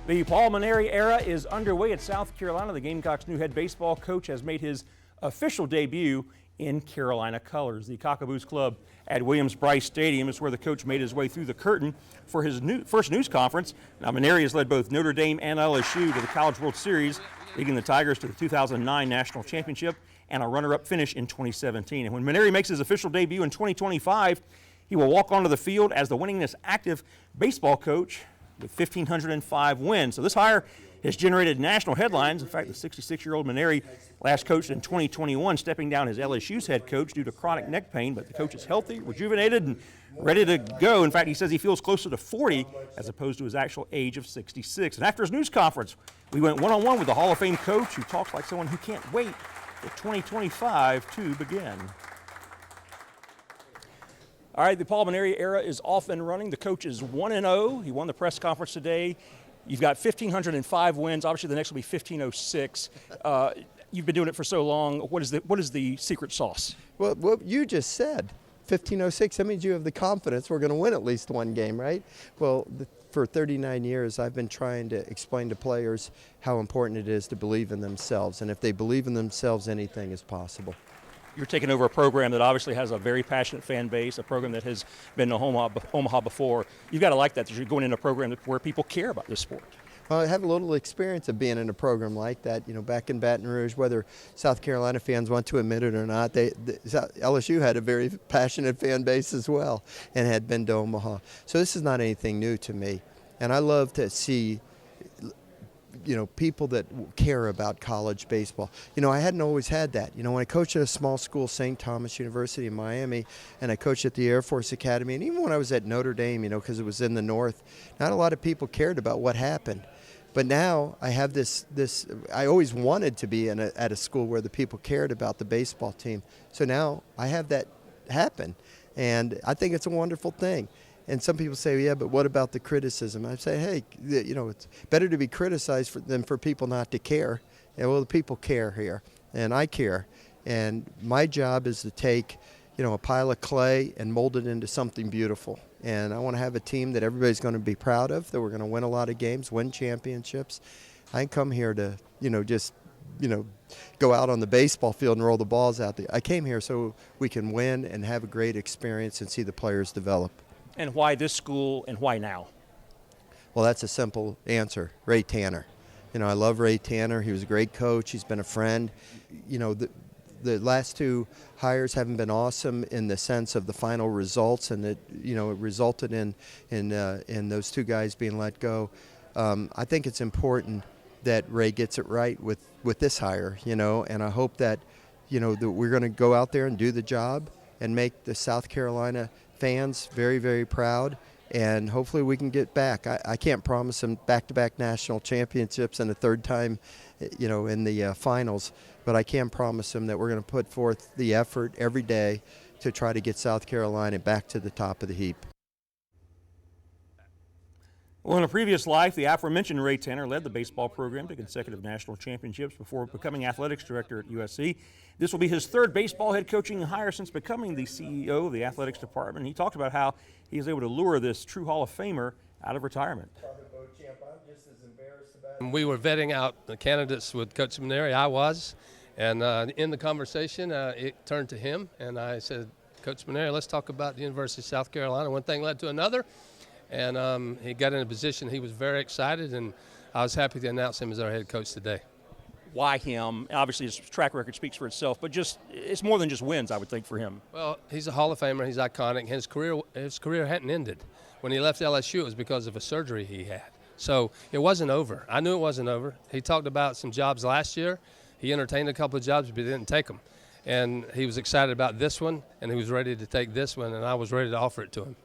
The Paul Mainieri era is underway at South Carolina. The Gamecocks' new head baseball coach has made his official debut in Carolina colors. The Cockaboos Club at Williams-Brice Stadium is where the coach made his way through the curtain for his first news conference. Now, Mainieri has led both Notre Dame and LSU to the College World Series, leading the Tigers to the 2009 National Championship and a runner-up finish in 2017. And when Mainieri makes his official debut in 2025, he will walk onto the field as the winningest active baseball coach with 1,505 wins. So this hire has generated national headlines. In fact, the 66-year-old Mainieri last coached in 2021, stepping down as LSU's head coach due to chronic neck pain, but the coach is healthy, rejuvenated, and ready to go. In fact, he says he feels closer to 40 as opposed to his actual age of 66. And after his news conference, we went one-on-one with the Hall of Fame coach who talks like someone who can't wait for 2025 to begin. All right, the Paul Mainieri era is off and running. The coach is 1-0. He won the press conference today. You've got 1,505 wins. Obviously, the next will be 1,506. You've been doing it for so long. What is the secret sauce? Well, what you just said, 1,506, that means you have the confidence we're going to win at least one game, right? Well, for 39 years, I've been trying to explain to players how important it is to believe in themselves. And if they believe in themselves, anything is possible. You're taking over a program that obviously has a very passionate fan base, a program that has been to Omaha before. You've got to like that you're going in a program where people care about this sport. Well, I have a little experience of being in a program like that. You know, back in Baton Rouge, whether South Carolina fans want to admit it or not, LSU had a very passionate fan base as well and had been to Omaha. So this is not anything new to me. And I love to see people that care about college baseball. I hadn't always had that. When I coached at a small school, St. Thomas University in Miami, and I coached at the Air Force Academy, and even when I was at Notre Dame, because it was in the north, not a lot of people cared about what happened. But now I have this I always wanted to be at a school where the people cared about the baseball team. So now I have that happen, and I think it's a wonderful thing. And some people say, yeah, but what about the criticism? I say, hey, it's better to be criticized than for people not to care. And, well, the people care here, and I care. And my job is to take, a pile of clay and mold it into something beautiful. And I want to have a team that everybody's going to be proud of, that we're going to win a lot of games, win championships. I didn't come here to, just go out on the baseball field and roll the balls out there. I came here so we can win and have a great experience and see the players develop. And why this school and why now? Well, that's a simple answer. Ray Tanner. I love Ray Tanner. He was a great coach. He's been a friend. The last two hires haven't been awesome in the sense of the final results, and it resulted in those two guys being let go. I think it's important that Ray gets it right with this hire, and I hope that that we're going to go out there and do the job and make the South Carolina fans very, very proud, and hopefully we can get back. I can't promise them back-to-back national championships and a third time, in the finals, but I can promise them that we're going to put forth the effort every day to try to get South Carolina back to the top of the heap. Well, in a previous life, the aforementioned Ray Tanner led the baseball program to consecutive national championships before becoming athletics director at USC. This will be his third baseball head coaching hire since becoming the CEO of the athletics department. He talked about how he was able to lure this true Hall of Famer out of retirement. We were vetting out the candidates with Coach Mainieri. I was, and in the conversation, it turned to him, and I said, Coach Mainieri, let's talk about the University of South Carolina. One thing led to another. And he got in a position. He was very excited, and I was happy to announce him as our head coach today. Why him? Obviously, his track record speaks for itself, but it's more than just wins, I would think, for him. Well, he's a Hall of Famer. He's iconic. His career hadn't ended. When he left LSU, it was because of a surgery he had. So it wasn't over. I knew it wasn't over. He talked about some jobs last year. He entertained a couple of jobs, but he didn't take them. And he was excited about this one, and he was ready to take this one, and I was ready to offer it to him.